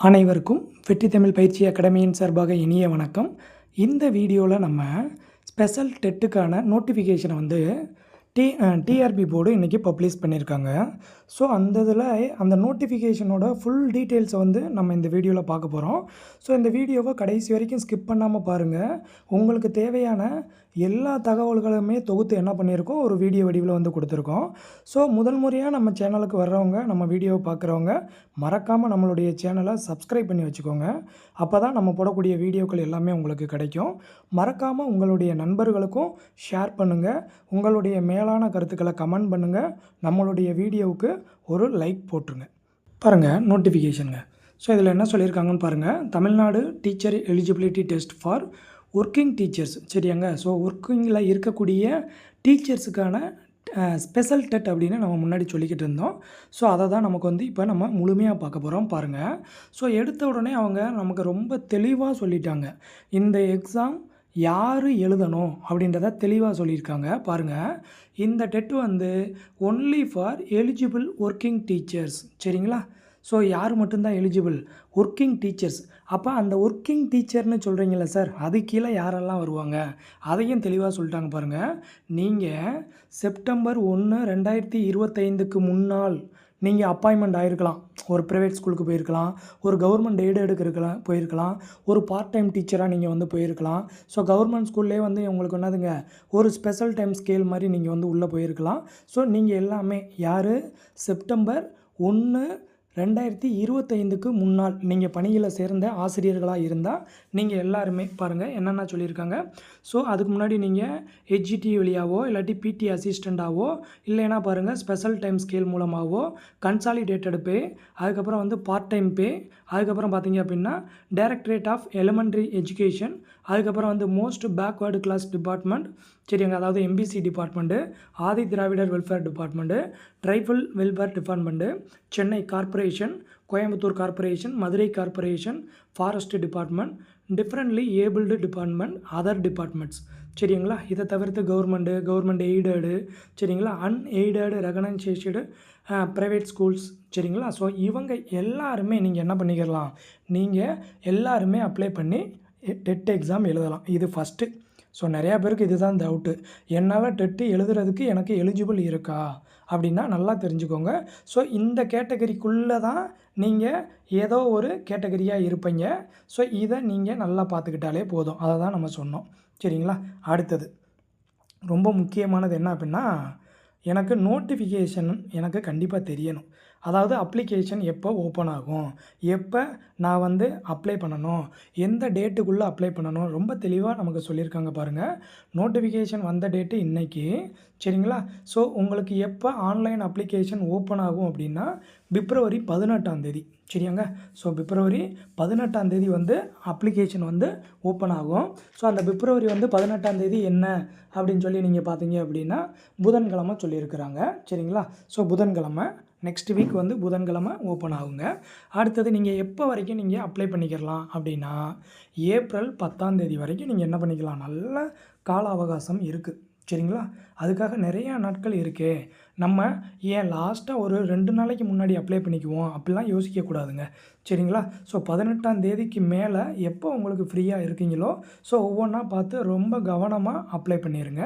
அனைவருக்கும் வெற்றி தமிழ் பயிற்சி அகாடமியின் சார்பாக இனிய வணக்கம். இந்த வீடியோவில் நம்ம ஸ்பெஷல் டெட்டுக்கான நோட்டிஃபிகேஷனை வந்து டிஆர்பி போர்டு இன்றைக்கி பப்ளிஷ் பண்ணியிருக்காங்க. ஸோ அந்த இதில் அந்த நோட்டிஃபிகேஷனோட ஃபுல் டீட்டெயில்ஸை வந்து நம்ம இந்த வீடியோவில் பார்க்க போகிறோம். ஸோ இந்த வீடியோவை கடைசி வரைக்கும் ஸ்கிப் பண்ணாமல் பாருங்கள். உங்களுக்கு தேவையான எல்லா தகவல்களுமே தொகுத்து என்ன பண்ணியிருக்கோம், ஒரு வீடியோ வடிவில் வந்து கொடுத்துருக்கோம். ஸோ முதல் முறையாக நம்ம சேனலுக்கு வர்றவங்க, நம்ம வீடியோவை பார்க்குறவங்க மறக்காமல் நம்மளுடைய சேனலை சப்ஸ்கிரைப் பண்ணி வச்சுக்கோங்க. அப்போ தான் நம்ம போடக்கூடிய வீடியோக்கள் எல்லாமே உங்களுக்கு கிடைக்கும். மறக்காமல் உங்களுடைய நண்பர்களுக்கும் ஷேர் பண்ணுங்கள். உங்களுடைய மேலான கருத்துக்களை கமெண்ட் பண்ணுங்கள். நம்மளுடைய வீடியோவுக்கு ஒரு லைக் போட்டுருங்க. பாருங்கள் நோட்டிஃபிகேஷனுங்க. ஸோ இதில் என்ன சொல்லியிருக்காங்கன்னு பாருங்கள். Tamil Nadu teacher eligibility test for working teachers. சரியாங்க. ஸோ ஒர்க்கிங்கில் இருக்கக்கூடிய டீச்சர்ஸுக்கான ஸ்பெஷல் டெட் அப்படின்னு நம்ம முன்னாடி சொல்லிக்கிட்டு இருந்தோம். ஸோ அதை தான் நமக்கு வந்து இப்போ நம்ம முழுமையாக பார்க்க போகிறோம். பாருங்கள். ஸோ எடுத்த உடனே அவங்க நமக்கு ரொம்ப தெளிவாக சொல்லிட்டாங்க. இந்த எக்ஸாம் யார் எழுதணும் அப்படின்றத தெளிவாக சொல்லியிருக்காங்க. பாருங்கள், இந்த டெட் வந்து only for eligible working teachers. சரிங்களா. ஸோ யார் மட்டும்தான் எலிஜிபிள்? Working teachers. அப்போ அந்த ஒர்க்கிங் டீச்சர்னு சொல்கிறீங்கள சார், அது கீழே யாரெல்லாம் வருவாங்க அதையும் தெளிவாக சொல்லிட்டாங்க. பாருங்கள், நீங்கள் செப்டம்பர் 1, 2025க்கு முன்னால் நீங்கள் அப்பாயின்மெண்ட் ஆகிருக்கலாம். ஒரு ப்ரைவேட் ஸ்கூலுக்கு போயிருக்கலாம், ஒரு கவர்மெண்ட் எய்டடுக்கு இருக்கலாம் போயிருக்கலாம், ஒரு பார்ட் டைம் டீச்சராக நீங்கள் வந்து போயிருக்கலாம். ஸோ கவர்மெண்ட் ஸ்கூல்லே வந்து உங்களுக்கு என்னதுங்க, ஒரு ஸ்பெஷல் டைம் ஸ்கேல் மாதிரி நீங்கள் வந்து உள்ளே போயிருக்கலாம். ஸோ நீங்கள் எல்லாமே யார், செப்டம்பர் 1, 2025க்கு முன்னால் நீங்கள் பணியில் சேர்ந்த ஆசிரியர்களாக இருந்தால் நீங்கள் எல்லாருமே பாருங்கள் என்னென்ன சொல்லியிருக்காங்க. ஸோ அதுக்கு முன்னாடி நீங்கள் ஹெச்ஜிடி வழியாவோ இல்லாட்டி பிடி அசிஸ்டண்ட்டாவோ இல்லைன்னா பாருங்கள் ஸ்பெஷல் டைம் ஸ்கேல் மூலமாகவோ கன்சாலிடேட்டட் பே, அதுக்கப்புறம் வந்து பார்ட் டைம் பே, அதுக்கப்புறம் பார்த்தீங்க அப்படின்னா டைரக்டரேட் ஆஃப் எலிமெண்ட்ரி எஜுகேஷன், அதுக்கப்புறம் வந்து மோஸ்ட் பேக்வேர்டு கிளாஸ் டிபார்ட்மெண்ட். சரிங்க. அதாவது MBC department, Adi Dravidar welfare department, tribal welfare department, Chennai corporation, Coimbatore corporation, Madurai corporation, forest department, differently abled department, other departments. சரிங்களா. இதை தவிர்த்து கவர்மெண்ட் எய்டடு, சரிங்களா, அன்எய்டடு ரெகனைசேஷடு ப்ரைவேட் ஸ்கூல்ஸ். சரிங்களா. So இவங்க எல்லாருமே நீங்கள் என்ன பண்ணிக்கலாம், நீங்கள் எல்லாருமே அப்ளை பண்ணி டெட் எக்ஸாம் எழுதலாம். இது ஃபஸ்ட்டு. ஸோ நிறையா பேருக்கு இதுதான் டவுட்டு, என்னால் டெட்டு எழுதுறதுக்கு எனக்கு எலிஜிபிள் இருக்கா அப்படின்னா நல்லா தெரிஞ்சுக்கோங்க. ஸோ இந்த கேட்டகரிக்குள்ளே தான் நீங்கள் ஏதோ ஒரு கேட்டகரியாக இருப்பீங்க. ஸோ இதை நீங்கள் நல்லா பார்த்துக்கிட்டாலே போதும். அதை தான் நம்ம சொன்னோம். சரிங்களா. அடுத்தது ரொம்ப முக்கியமானது என்ன அப்படின்னா, எனக்கு நோட்டிஃபிகேஷன் எனக்கு கண்டிப்பாக தெரியணும். அதாவது அப்ளிகேஷன் எப்போ ஓப்பன் ஆகும், எப்போ நான் வந்து அப்ளை பண்ணணும், எந்த டேட்டுக்குள்ளே அப்ளை பண்ணணும், ரொம்ப தெளிவாக நமக்கு சொல்லியிருக்காங்க. பாருங்கள், நோட்டிஃபிகேஷன் வந்த டேட்டு இன்றைக்கி. சரிங்களா. ஸோ உங்களுக்கு எப்போ ஆன்லைன் அப்ளிகேஷன் ஓப்பன் ஆகும் அப்படின்னா பிப்ரவரி 18ஆம் தேதி. சரியாங்க. ஸோ பிப்ரவரி 18ஆம் தேதி வந்து அப்ளிகேஷன் வந்து ஓப்பன் ஆகும். ஸோ அந்த பிப்ரவரி வந்து 18ஆம் தேதி என்ன அப்படின்னு சொல்லி நீங்கள் பார்த்தீங்க அப்படின்னா புதன்கிழமை சொல்லியிருக்கிறாங்க. சரிங்களா. ஸோ புதன்கிழமை நெக்ஸ்ட் வீக் வந்து புதன்கிழமை ஓப்பன் ஆகுங்க. அடுத்தது நீங்கள் எப்போ வரைக்கும் நீங்கள் அப்ளை பண்ணிக்கலாம் அப்படின்னா ஏப்ரல் 10ஆம் தேதி வரைக்கும் நீங்கள் என்ன பண்ணிக்கலாம், நல்ல கால அவகாசம் இருக்குது. சரிங்களா. அதுக்காக நிறையா நாட்கள் இருக்கே, நம்ம ஏன் லாஸ்ட்டாக ஒரு 2 நாளைக்கு முன்னாடி அப்ளை பண்ணிக்குவோம் அப்படிலாம் யோசிக்கக்கூடாதுங்க. சரிங்களா. ஸோ 18ஆம் தேதிக்கு மேலே எப்போ உங்களுக்கு ஃப்ரீயாக இருக்கீங்களோ ஸோ ஒவ்வொன்றா பார்த்து ரொம்ப கவனமாக அப்ளை பண்ணிடுங்க.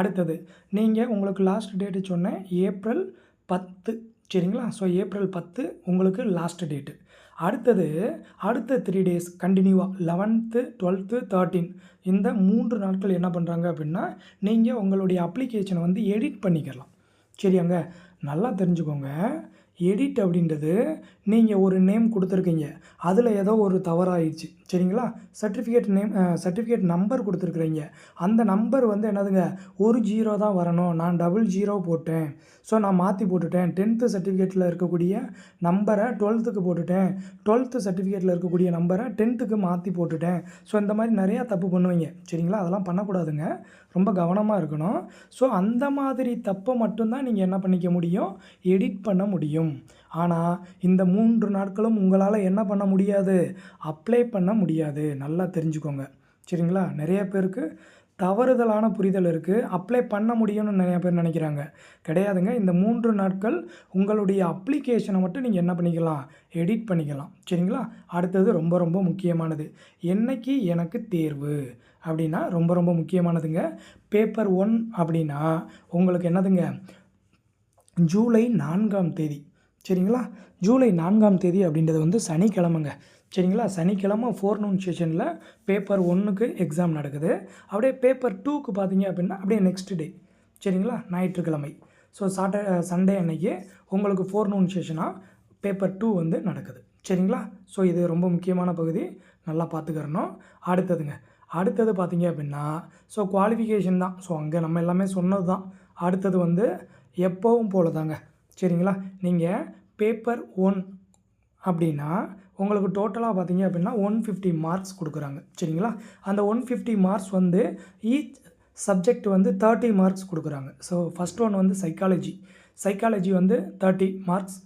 அடுத்தது நீங்கள் உங்களுக்கு லாஸ்ட் டேட்டு சொன்னேன் ஏப்ரல் 10. சரிங்களா. ஸோ ஏப்ரல் 10 உங்களுக்கு லாஸ்ட் டேட்டு. அடுத்த 3 டேஸ் கண்டினியூவாக 11th, 12th, 13 இந்த 3 நாட்கள் என்ன பண்ணுறாங்க அப்படின்னா நீங்கள் உங்களுடைய அப்ளிகேஷனை வந்து எடிட் பண்ணிக்கலாம். சரியாங்க. நல்லா தெரிஞ்சுக்கோங்க. எடிட் அப்படின்றது நீங்கள் ஒரு நேம் கொடுத்துருக்கீங்க, அதில் ஏதோ ஒரு தவறாயிடுச்சு. சரிங்களா. சர்டிஃபிகேட் நம்பர் கொடுத்துருக்குறீங்க, அந்த நம்பர் வந்து என்னதுங்க, ஒரு 0 தான் வரணும், நான் 00 போட்டேன். ஸோ நான் மாற்றி போட்டுட்டேன். 10th சர்டிஃபிகேட்டில் இருக்கக்கூடிய நம்பரை 12க்கு போட்டுட்டேன், 12th சர்டிஃபிகேட்டில் இருக்கக்கூடிய நம்பரை 10க்கு மாற்றி போட்டுட்டேன். ஸோ இந்த மாதிரி நிறையா தப்பு பண்ணுவீங்க. சரிங்களா. அதெல்லாம் பண்ணக்கூடாதுங்க, ரொம்ப கவனமாக இருக்கணும். ஸோ அந்த மாதிரி தப்பை மட்டும்தான் நீங்கள் என்ன பண்ணிக்க முடியும், எடிட் பண்ண முடியும். ஆனால் இந்த 3 நாட்களும் உங்களால் என்ன பண்ண முடியாது, அப்ளை பண்ண முடியாது. நல்லா தெரிஞ்சுக்கோங்க. சரிங்களா. நிறைய பேருக்கு தவறுதலான புரிதல் இருக்குது. அப்ளை பண்ண முடியும்னு நிறைய பேர் நினைக்கிறாங்க. கிடையாதுங்க. இந்த 3 நாட்கள் உங்களுடைய அப்ளிகேஷனை மட்டும் நீங்கள் என்ன பண்ணிக்கலாம், எடிட் பண்ணிக்கலாம். சரிங்களா? அடுத்தது ரொம்ப ரொம்ப முக்கியமானது, என்னைக்கு எனக்கு தேர்வு அப்படின்னா ரொம்ப ரொம்ப முக்கியமானதுங்க. பேப்பர் 1 அப்படின்னா உங்களுக்கு என்னதுங்க, ஜூலை 4ஆம் தேதி. சரிங்களா? ஜூலை 4ஆம் தேதி அப்படின்றது வந்து சனிக்கிழமைங்க. சரிங்களா? சனிக்கிழமை ஃபோர்நூன் செஷனில் பேப்பர் 1க்கு எக்ஸாம் நடக்குது. அப்படியே பேப்பர் 2க்கு பார்த்தீங்க அப்படின்னா அப்படியே நெக்ஸ்ட் டே. சரிங்களா? ஞாயிற்றுக்கிழமை. ஸோ சண்டே அன்னைக்கு உங்களுக்கு ஃபோர்நூன் செஷனாக பேப்பர் 2 வந்து நடக்குது. சரிங்களா? ஸோ இது ரொம்ப முக்கியமான பகுதி, நல்லா பார்த்துக்கிறணும். அடுத்தது பார்த்தீங்க அப்படின்னா ஸோ குவாலிஃபிகேஷன் தான். ஸோ அங்கே நம்ம எல்லாமே சொன்னது தான். அடுத்தது வந்து எப்போவும் போல தாங்க. சரிங்களா? நீங்கள் பேப்பர் 1 அப்படின்னா உங்களுக்கு டோட்டலாக பார்த்தீங்க அப்படின்னா 150 மார்க்ஸ் கொடுக்குறாங்க. சரிங்களா? அந்த 150 மார்க்ஸ் வந்து ஈச் சப்ஜெக்ட் வந்து 30 மார்க்ஸ் கொடுக்குறாங்க. ஸோ ஃபஸ்ட் ஒன் வந்து சைக்காலஜி வந்து 30 மார்க்ஸ்.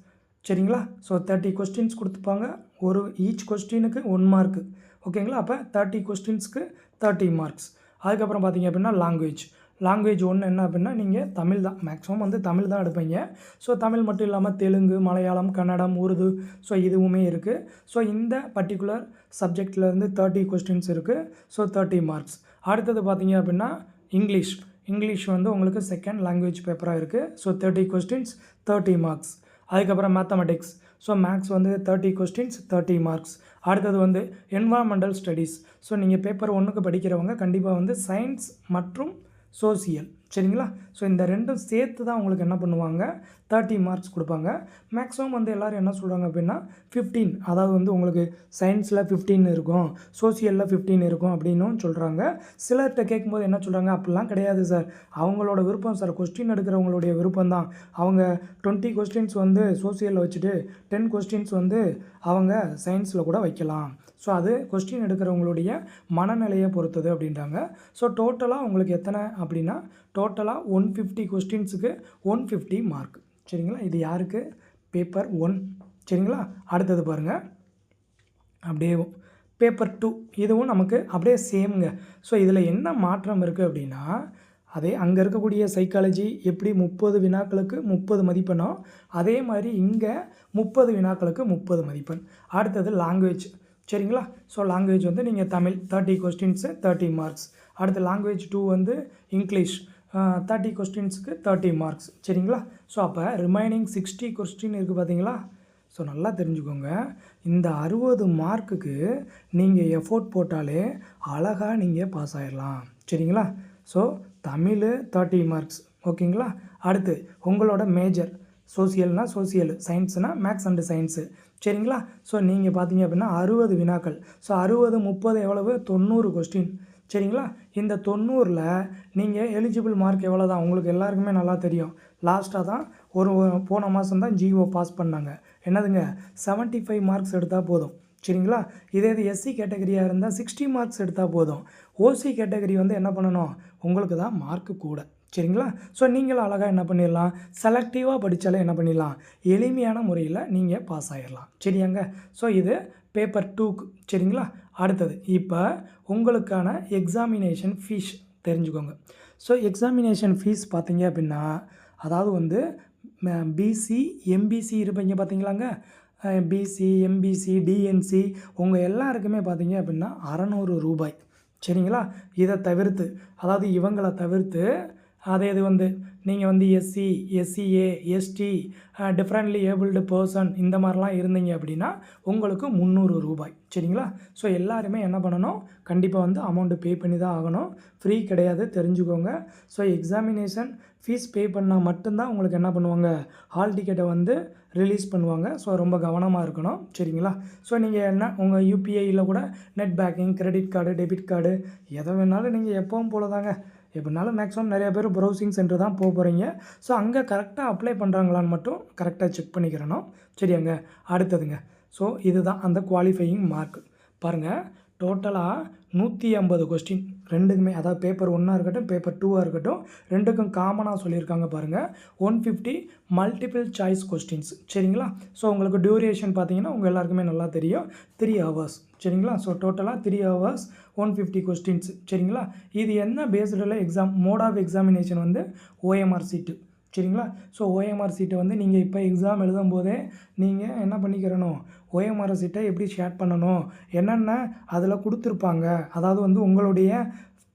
சரிங்களா? ஸோ 30 கொஸ்டின்ஸ் கொடுத்துப்பாங்க. ஒரு ஈச் கொஸ்டினுக்கு 1 மார்க்கு. ஓகேங்களா? அப்போ 30 கொஸ்டின்ஸ்க்கு 30 மார்க்ஸ். அதுக்கப்புறம் பார்த்தீங்க அப்படின்னா லாங்குவேஜ் 1 என்ன அப்படின்னா நீங்கள் தமிழ் தான், மேக்ஸிமம் வந்து தமிழ் தான் எடுப்பீங்க. ஸோ தமிழ் மட்டும் இல்லாமல் தெலுங்கு, மலையாளம், கன்னடம், உருது, ஸோ இதுவுமே இருக்குது. ஸோ இந்த பர்டிகுலர் சப்ஜெக்ட்லேருந்து 30 கொஸ்டின்ஸ் இருக்குது. So 30 marks. அடுத்தது பார்த்தீங்க அப்படின்னா இங்கிலீஷ் வந்து உங்களுக்கு செகண்ட் லாங்குவேஜ் பேப்பராக இருக்குது. So 30 questions 30 marks. அதுக்கப்புறம் மேத்தமெட்டிக்ஸ், ஸோ மேக்ஸ் வந்து 30 கொஸ்டின்ஸ் 30 மார்க்ஸ். அடுத்தது வந்து என்வாயர்மெண்டல் ஸ்டடீஸ். ஸோ நீங்கள் பேப்பர் 1க்கு படிக்கிறவங்க கண்டிப்பாக வந்து சயின்ஸ் மற்றும் சோசியல். சரிங்களா? ஸோ இந்த ரெண்டும் சேர்த்து தான் உங்களுக்கு என்ன பண்ணுவாங்க, 30 மார்க்ஸ் கொடுப்பாங்க. மேக்ஸிமம் வந்து எல்லோரும் என்ன சொல்கிறாங்க அப்படின்னா 15, அதாவது வந்து உங்களுக்கு சயின்ஸில் 15 இருக்கும், சோசியலில் 15 இருக்கும் அப்படின்னும் சொல்கிறாங்க. சிலர்கிட்ட கேட்கும்போது என்ன சொல்கிறாங்க, அப்படிலாம் கிடையாது சார், அவங்களோட விருப்பம் சார், கொஸ்டின் எடுக்கிறவங்களுடைய விருப்பம் தான். அவங்க 20 கொஸ்டின்ஸ் வந்து சோசியலில் வச்சுட்டு 10 கொஸ்டின்ஸ் வந்து அவங்க சயின்ஸில் கூட வைக்கலாம். ஸோ அது கொஸ்டின் எடுக்கிறவங்களுடைய மனநிலையை பொறுத்தது அப்படின்றாங்க. ஸோ டோட்டலாக உங்களுக்கு எத்தனை அப்படின்னா டோட்டலாக 150 கொஸ்டின்ஸுக்கு 150 மார்க். சரிங்களா? இது யாருக்கு, பேப்பர் 1. சரிங்களா? அடுத்தது பாருங்கள், அப்படியே பேப்பர் 2 இதுவும் நமக்கு அப்படியே சேமுங்க. ஸோ இதில் என்ன மாற்றம் இருக்குது அப்படின்னா அதே அங்கே இருக்கக்கூடிய சைக்காலஜி எப்படி 30 வினாக்களுக்கு 30 மதிப்பெண்ணோ அதே மாதிரி இங்கே 30 வினாக்களுக்கு 30 மதிப்பெண். அடுத்தது லாங்குவேஜ். சரிங்களா? ஸோ லாங்குவேஜ் வந்து நீங்கள் தமிழ் 30 கொஸ்டின்ஸு 30 மார்க்ஸ். அடுத்து லாங்குவேஜ் 2 வந்து இங்கிலீஷ் 30 கொஸ்டின்ஸுக்கு 30 மார்க்ஸ். சரிங்களா? ஸோ அப்போ ரிமைனிங் 60 கொஸ்டின் இருக்குது பார்த்தீங்களா? ஸோ நல்லா தெரிஞ்சுக்கோங்க, இந்த 60 மார்க்குக்கு நீங்கள் எஃபோர்ட் போட்டாலே அழகாக நீங்கள் பாஸ் ஆகிடலாம். சரிங்களா? So Tamil 30 marks. ஓகேங்களா? அடுத்து உங்களோட மேஜர் சோசியல்னால் சோசியல், சயின்ஸ்னால் மேக்ஸ் அண்டு சயின்ஸு. சரிங்களா? ஸோ நீங்கள் பார்த்தீங்க அப்படின்னா 60 வினாக்கள். ஸோ 60 30 எவ்வளவு, 90 கொஸ்டின். சரிங்களா? இந்த 90ல் நீங்கள் எலிஜிபிள் மார்க் எவ்வளோ தான் உங்களுக்கு எல்லாருக்குமே நல்லா தெரியும். லாஸ்ட்டாக தான் போன மாதம் தான் ஜிஓ பாஸ் பண்ணாங்க. என்னதுங்க, 75 மார்க்ஸ் எடுத்தால் போதும். சரிங்களா? இதே இது எஸ்சி கேட்டகரியாக இருந்தால் 60 மார்க்ஸ் எடுத்தால் போதும். ஓசி கேட்டகரி வந்து என்ன பண்ணணும், உங்களுக்கு தான் மார்க்கு கூட. சரிங்களா? ஸோ நீங்களும் அழகாக என்ன பண்ணிடலாம், செலக்டிவாக படித்தாலே என்ன பண்ணிடலாம், எளிமையான முறையில் நீங்கள் பாஸ் ஆகிடலாம். சரியாங்க? ஸோ இது பேப்பர் 2க்கு. சரிங்களா? அடுத்தது இப்போ உங்களுக்கான எக்ஸாமினேஷன் ஃபீஸ் தெரிஞ்சுக்கோங்க. ஸோ எக்ஸாமினேஷன் ஃபீஸ் பார்த்தீங்க அப்படின்னா அதாவது வந்து பிசி எம்பிசி இருப்பீங்க பார்த்தீங்களாங்க, பிசி எம்பிசி டிஎன்சி உங்கள் எல்லாருக்குமே பார்த்தீங்க அப்படின்னா 600 ரூபாய். சரிங்களா? இதை தவிர்த்து அதாவது இவங்களை தவிர்த்து அதே இது வந்து நீங்கள் வந்து SC SCA ST differently abled person இந்த மாதிரிலாம் இருந்தீங்க அப்படின்னா உங்களுக்கு 300 ரூபாய். சரிங்களா? ஸோ எல்லாருமே என்ன பண்ணணும், கண்டிப்பாக வந்து அமௌண்ட்டு பே பண்ணி தான் ஆகணும், ஃப்ரீ கிடையாது, தெரிஞ்சுக்கோங்க. ஸோ எக்ஸாமினேஷன் ஃபீஸ் பே பண்ணால் மட்டும்தான் உங்களுக்கு என்ன பண்ணுவாங்க, ஹால் டிக்கெட்டை வந்து ரிலீஸ் பண்ணுவாங்க. ஸோ ரொம்ப கவனமாக இருக்கணும். சரிங்களா? ஸோ நீங்கள் என்ன உங்கள் யூபிஐயில் கூட net banking, credit card, debit card எதை வேணாலும் நீங்கள் எப்பவும் போல தாங்க, எப்படினாலும் மேக்ஸிமம் நிறைய பேர் ப்ரௌசிங் சென்டர் தான் போக போகிறீங்க. ஸோ அங்கே கரெக்டாக அப்ளை பண்ணுறாங்களான்னு மட்டும் கரெக்டாக செக் பண்ணிக்கிறணும். சரியாங்க? அடுத்ததுங்க, ஸோ இதுதான் அந்த குவாலிஃபையிங் மார்க். பாருங்கள், டோட்டலாக 150 கொஸ்டின் ரெண்டுக்குமே, அதாவது பேப்பர் 1 இருக்கட்டும் பேப்பர் 2 இருக்கட்டும், ரெண்டுக்கும் காமனாக சொல்லியிருக்காங்க பாருங்கள். 150 மல்டிபிள் சாய்ஸ் கொஸ்டின்ஸ். சரிங்களா? ஸோ உங்களுக்கு டியூரேஷன் பார்த்தீங்கன்னா உங்கள் எல்லாருக்குமே நல்லா தெரியும், 3 ஹவர்ஸ். சரிங்களா? ஸோ டோட்டலாக 3 ஹவர்ஸ் 150 கொஸ்டின்ஸ். சரிங்களா? இது என்ன பேஸ்டில் எக்ஸாம் மோட் ஆஃப் எக்ஸாமினேஷன் வந்து ஓஎம்ஆர் சீட்டு. சரிங்களா? ஸோ ஓஎம்ஆர் சீட்டை வந்து நீங்கள் இப்போ எக்ஸாம் எழுதும்போதே நீங்கள் என்ன பண்ணிக்கிறணும், ஓஎம்ஆர் சீட்டை எப்படி ஷேர் பண்ணணும், என்னென்ன அதில் கொடுத்துருப்பாங்க, அதாவது வந்து உங்களுடைய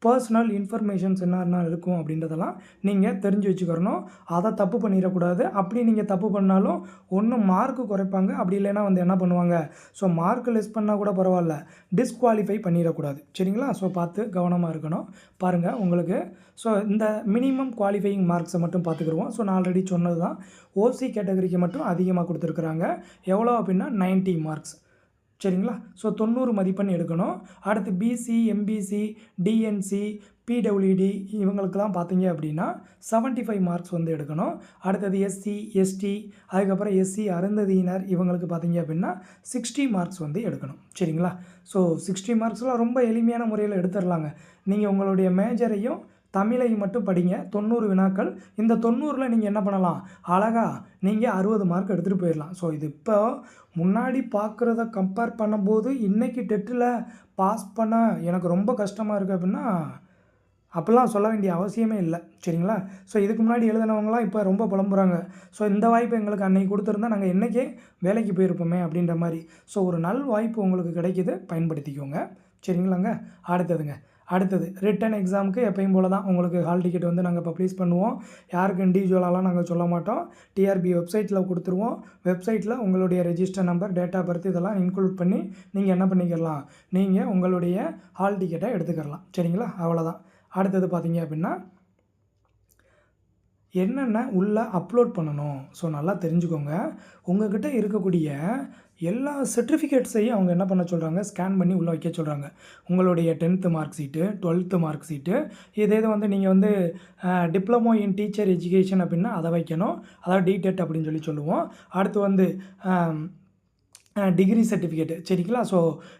பர்சனல் இன்ஃபர்மேஷன்ஸ் என்னென்ன இருக்கும் அப்படின்றதெல்லாம் நீங்கள் தெரிஞ்சு வச்சுக்கிறணும். அதை தப்பு பண்ணிடக்கூடாது. அப்படி நீங்கள் தப்பு பண்ணாலும் ஒன்று மார்க்கு குறைப்பாங்க, அப்படி இல்லைன்னா வந்து என்ன பண்ணுவாங்க, ஸோ மார்க் லெஸ் பண்ணால் கூட பரவாயில்ல, டிஸ்குவாலிஃபை பண்ணிடக்கூடாது. சரிங்களா? ஸோ பார்த்து கவனமாக இருக்கணும். பாருங்கள் உங்களுக்கு ஸோ இந்த மினிமம் குவாலிஃபையிங் மார்க்ஸை மட்டும் பார்த்துக்குருவோம். ஸோ நான் ஆல்ரெடி சொன்னது தான், ஓசி கேட்டகரிக்கு மட்டும் அதிகமாக கொடுத்துருக்குறாங்க. எவ்வளோ அப்படின்னா 90 மார்க்ஸ். சரிங்களா? ஸோ 90 மதிப்பெண் எடுக்கணும். அடுத்து பிசி, எம்பிசி, டிஎன்சி, பிடபிள்யூடி இவங்களுக்கெல்லாம் பார்த்தீங்க அப்படின்னா 75 மார்க்ஸ் வந்து எடுக்கணும். அடுத்தது எஸ்சி, எஸ்டி, அதுக்கப்புறம் எஸ்சி அருந்ததியினர் இவங்களுக்கு பார்த்தீங்க அப்படின்னா 60 மார்க்ஸ் வந்து எடுக்கணும். சரிங்களா? ஸோ 60 மார்க்ஸ்லாம் ரொம்ப எளிமையான முறையில் எடுத்துடலாங்க. நீங்கள் உங்களுடைய மேஜரையும் தமிழையும் மட்டும் படிங்க. 90 வினாக்கள். இந்த 90ல் நீங்கள் என்ன பண்ணலாம், அழகாக நீங்கள் 60 மார்க் எடுத்துகிட்டு போயிடலாம். ஸோ இது இப்போ முன்னாடி பார்க்குறத கம்பேர் பண்ணும்போது இன்றைக்கி டெட்டில் பாஸ் பண்ண எனக்கு ரொம்ப கஷ்டமாக இருக்குது அப்படின்னா அப்படிலாம் சொல்ல வேண்டிய அவசியமே இல்லை. சரிங்களா? ஸோ இதுக்கு முன்னாடி எழுதினவங்களாம் இப்போ ரொம்ப புலம்புறாங்க. ஸோ இந்த வாய்ப்பு எங்களுக்கு அன்றைக்கி கொடுத்துருந்தா நாங்கள் என்றைக்கே வேலைக்கு போயிருப்போமே அப்படின்ற மாதிரி. ஸோ ஒரு நல் வாய்ப்பு உங்களுக்கு கிடைக்கிது, பயன்படுத்திக்கோங்க. சரிங்களாங்க? அடுத்தது ரிட்டன் எக்ஸாமுக்கு எப்பயும் போல தான் உங்களுக்கு ஹால் டிக்கெட் வந்து நாங்கள் பப்ளிஷ் பண்ணுவோம். யாருக்கு இண்டிவிஜுவலாலாம் நாங்கள் சொல்ல மாட்டோம். டிஆர்பி வெப்சைட்டில் கொடுத்துருவோம். வெப்சைட்டில் உங்களுடைய register number, date of birth இதெல்லாம் இன்க்ளூட் பண்ணி நீங்கள் என்ன பண்ணிக்கலாம், நீங்கள் உங்களுடைய ஹால் டிக்கெட்டை எடுத்துக்கலாம். சரிங்களா? அவ்வளோதான். அடுத்தது பார்த்தீங்க அப்படின்னா என்னென்ன உள்ளே அப்லோட் பண்ணணும். ஸோ நல்லா தெரிஞ்சுக்கோங்க. உங்கள்கிட்ட இருக்கக்கூடிய எல்லா சர்டிஃபிகேட்ஸையும் அவங்க என்ன பண்ண சொல்கிறாங்க, ஸ்கேன் பண்ணி உள்ளே வைக்க சொல்கிறாங்க. உங்களுடைய 10th mark sheet, 12th mark sheet, இதே வந்து நீங்கள் வந்து டிப்ளமோ இன் டீச்சர் எஜுகேஷன் அப்படின்னா அதை வைக்கணும். அதாவது டிடெட் அப்படின்னு சொல்லுவோம். அடுத்து வந்து டிகிரி சர்டிஃபிகேட்டு. சரிங்களா? ஸோ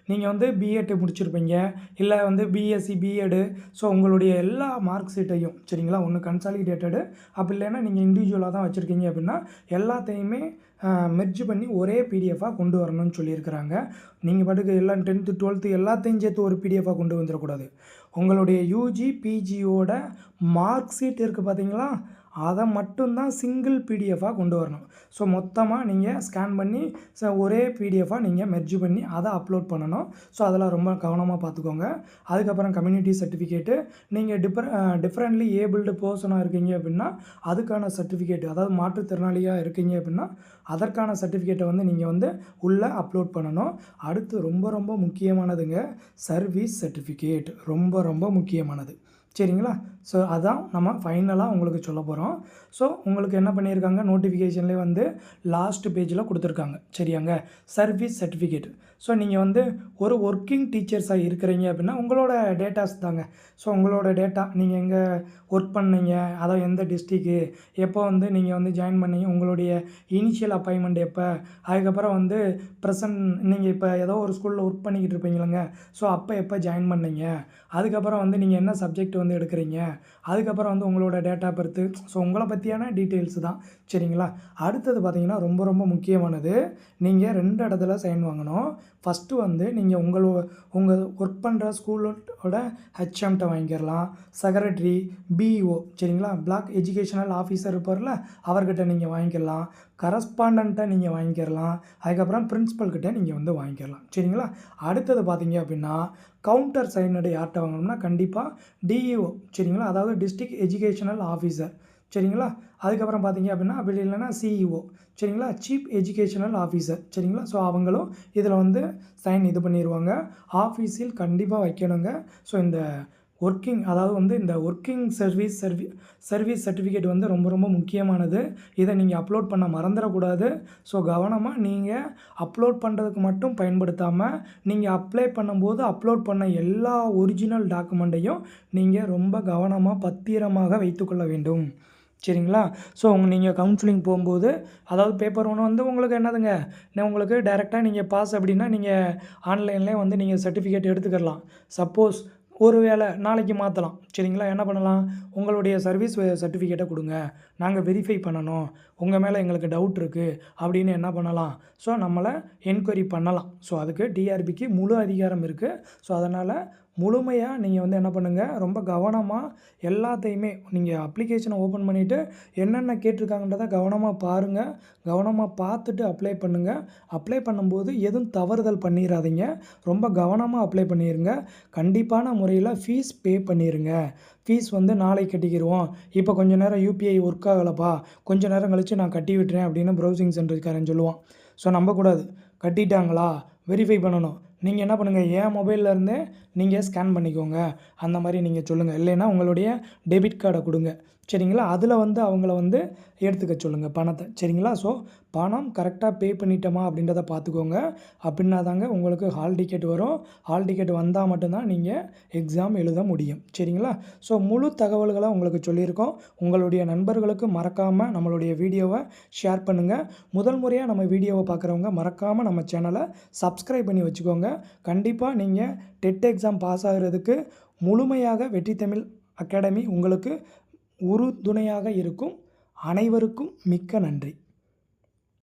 நீங்கள் வந்து பிஎட் முடிச்சிருப்பீங்க, இல்லை வந்து பிஎஸ்சி, பிஎடு, ஸோ உங்களுடைய எல்லா மார்க் ஷீட்டையும், சரிங்களா, ஒன்று கன்சாலிடேட்டடு, அப்படி இல்லைன்னா நீங்கள் இண்டிவிஜுவலாக தான் வச்சுருக்கீங்க அப்படின்னா எல்லாத்தையுமே மெர்ஜ் பண்ணி ஒரே பிடிஎஃபாக கொண்டு வரணும்னு சொல்லியிருக்கிறாங்க. நீங்கள் பாட்டுக்கு எல்லாம் 10th 12th எல்லாத்தையும் சேர்த்து ஒரு பிடிஎஃபாக கொண்டு வந்துடக்கூடாது. உங்களுடைய யூஜி பிஜியோட மார்க் ஷீட் இருக்குது பார்த்தீங்களா, அதை மட்டும்தான் சிங்கிள் பிடிஎஃபாக கொண்டு வரணும். ஸோ மொத்தமாக நீங்கள் ஸ்கேன் பண்ணி ஒரே பிடிஎஃபாக நீங்கள் மெர்ஜ் பண்ணி அதை அப்லோட் பண்ணணும். ஸோ அதெல்லாம் ரொம்ப கவனமாக பார்த்துக்கோங்க. அதுக்கப்புறம் கம்யூனிட்டி சர்டிஃபிகேட்டு, நீங்கள் டிஃப்ரெண்ட்லி ஏபிள்டு பர்சனாக இருக்கீங்க அப்படின்னா அதுக்கான சர்டிஃபிகேட், அதாவது மாற்றுத்திறனாளியாக இருக்கீங்க அப்படின்னா அதற்கான சர்டிஃபிகேட்டை வந்து நீங்கள் வந்து உள்ளே அப்லோட் பண்ணணும். அடுத்து ரொம்ப முக்கியமானதுங்க, சர்வீஸ் சர்டிஃபிகேட். ரொம்ப முக்கியமானது. சரிங்களா? ஸோ அதான் நம்ம ஃபைனலாக உங்களுக்கு சொல்ல போகிறோம். ஸோ உங்களுக்கு என்ன பண்ணியிருக்காங்க, நோட்டிஃபிகேஷன்லேயே வந்து லாஸ்ட் பேஜில் கொடுத்துருக்காங்க. சரியாங்க? Service certificate. ஸோ நீங்கள் வந்து ஒரு ஒர்க்கிங் டீச்சர்ஸாக இருக்கிறீங்க அப்படின்னா உங்களோட டேட்டாஸ் தாங்க. ஸோ உங்களோட டேட்டா, நீங்கள் எங்கே ஒர்க் பண்ணீங்க, அதாவது எந்த டிஸ்ட்ரிக்கு, எப்போ வந்து நீங்கள் வந்து ஜாயின் பண்ணீங்க, உங்களுடைய இனிஷியல் அப்பாயின்மெண்ட் எப்போ, அதுக்கப்புறம் வந்து ப்ரெசன்ட் நீங்கள் இப்போ ஏதோ ஒரு ஸ்கூலில் ஒர்க் பண்ணிக்கிட்டு இருப்பீங்களங்க, ஸோ அப்போ எப்போ ஜாயின் பண்ணீங்க, அதுக்கப்புறம் வந்து நீங்கள் என்ன சப்ஜெக்ட் வந்து எடுக்கிறீங்க, அதுக்கப்புறம் வந்து உங்களோட டேட் ஆஃப் பர்த்து, ஸோ உங்களை பற்றியான டீட்டெயில்ஸ் தான். சரிங்களா? அடுத்தது பார்த்திங்கன்னா ரொம்ப முக்கியமானது, நீங்கள் 2 இடத்துல சைன் வாங்கணும். ஃபஸ்ட்டு வந்து நீங்கள் உங்கள் ஒர்க் பண்ணுற ஸ்கூலோட ஹெச்எம்கிட்ட வாங்கிக்கிறலாம், செக்ரட்டரி, பிஇஓ, சரிங்களா, பிளாக் எஜுகேஷனல் ஆஃபீஸர் இருப்பார்ல அவர்கிட்ட நீங்கள் வாங்கிக்கலாம், கரஸ்பாண்டண்ட்டை நீங்கள் வாங்கிக்கிறலாம், அதுக்கப்புறம் பிரின்ஸிபல்கிட்ட நீங்கள் வந்து வாங்கிக்கிறலாம். சரிங்களா? அடுத்தது பார்த்தீங்க அப்படின்னா கவுண்டர் சைனடு யார்கிட்ட வாங்கணும்னா கண்டிப்பாக டிஇஓ, சரிங்களா, அதாவது டிஸ்ட்ரிக்ட் எஜுகேஷனல் ஆஃபீஸர். சரிங்களா? அதுக்கப்புறம் பார்த்தீங்க அப்படின்னா அப்படி இல்லைன்னா சிஇஓ, சரிங்களா, சீஃப் எஜுகேஷனல் ஆஃபீஸர். சரிங்களா? ஸோ அவங்களும் இதில் வந்து சைன் இது பண்ணிடுவாங்க. ஆஃபீஸில் கண்டிப்பாக வைக்கணுங்க. ஸோ இந்த ஒர்க்கிங், அதாவது வந்து இந்த ஒர்க்கிங் சர்வீஸ் சர்டிஃபிகேட் வந்து ரொம்ப முக்கியமானது. இதை நீங்கள் அப்லோட் பண்ண மறந்துடக்கூடாது. ஸோ கவனமாக நீங்கள் அப்லோட் பண்ணுறதுக்கு மட்டும் பயன்படுத்தாமல் நீங்கள் அப்ளை பண்ணும்போது அப்லோட் பண்ண எல்லா ஒரிஜினல் டாக்குமெண்ட்டையும் நீங்கள் ரொம்ப கவனமாக பத்திரமாக வைத்துக்கொள்ள வேண்டும். சரிங்களா? ஸோ நீங்கள் கவுன்சிலிங் போகும்போது அதாவது பேப்பர் 1 வந்து உங்களுக்கு என்னதுங்க, உங்களுக்கு டைரெக்ட்டா நீங்கள் பாஸ் அப்படின்னா, நீங்கள் ஆன்லைன்லேயே வந்து நீங்கள் சர்டிஃபிகேட் எடுத்துக்கிடலாம். சப்போஸ் ஒரு வேளை நாளைக்கு மாத்தலாம். சரிங்களா? என்ன பண்ணலாம், உங்களுடைய சர்வீஸ் சர்டிஃபிகேட்ட குடுங்க. நாங்க வெரிஃபை பண்ணணும். உங்க மேல எங்களுக்கு டவுட் இருக்கு அப்படின்னு என்ன பண்ணலாம், ஸோ நம்மள என்கொயரி பண்ணலாம். ஸோ அதுக்கு டிஆர்பிக்கு முழு அதிகாரம் இருக்கு. ஸோ அதனால முழுமையா நீங்க வந்து என்ன பண்ணுங்க, ரொம்ப கவனமா எல்லாத்தையுமே நீங்க அப்ளிகேஷன ஓப்பன் பண்ணிட்டு என்னென்ன கேட்டிருக்காங்கன்றத கவனமா பாருங்க. கவனமா பார்த்துட்டு அப்ளை பண்ணுங்க. அப்ளை பண்ணும்போது எதுவும் தவறுதல் பண்ணிறாதீங்க. ரொம்ப கவனமா அப்ளை பண்ணிருங்க. கண்டிப்பான முறையில ஃபீஸ் பே பண்ணிருங்க. ஃபீஸ் வந்து நாளைக்கு கட்டிக்கிருவோம். இப்போ கொஞ்ச நேரம் யுபிஐ ஒர்க் ஆகலப்பா. கொஞ்ச நேரம் கழிச்சு நான் கட்டி விட்டுறேன் அப்படின்னு ப்ரௌசிங் சென்டர்காரன் சொல்லுவான். ஸோ நம்பக்கூடாது. கட்டிட்டாங்களா? வெரிஃபை பண்ணணும். நீங்க என்ன பண்ணுங்க, என் மொபைல்ல இருந்தே நீங்க ஸ்கேன் பண்ணிக்கோங்க. அந்த மாரி நீங்க சொல்லுங்க. இல்லைன்னா உங்களுடைய டெபிட் கார்ட குடுங்க. சரிங்களா? அதில வந்து அவங்கள வந்து எடுத்துக்க சொல்லுங்க பணத்த. சரிங்களா? ஸோ பணம் கரெக்ட்டா பே பண்ணிட்டோமா அப்படின்றத பார்த்துக்கோங்க. அப்படின்னா தாங்க உங்களுக்கு ஹால் டிக்கெட் வரும். ஹால் டிக்கெட் வந்தா மட்டும் தான் நீங்க எக்ஸாம் எழுத முடியும். சரிங்களா? ஸோ முழு தகவல்கள உங்களுக்கு சொல்லியிருக்கோம். உங்களுடைய நண்பர்களுக்கு மறக்காம நம்மளுடைய வீடியோவ ஷேர் பண்ணுங்க. முதல் முறையா நம்ம வீடியோவ பார்க்குறவங்க மறக்காம நம்ம சேனல சப்ஸ்கிரைப் பண்ணி வச்சுக்கோங்க. கண்டிப்பா நீங்க டெட் எக்ஸாம் பாஸ் ஆகுறதுக்கு முழுமையாக வெற்றி தமிழ் அகாடமி உங்களுக்கு உறுதுணையாக இருக்கும். அனைவருக்கும் மிக்க நன்றி.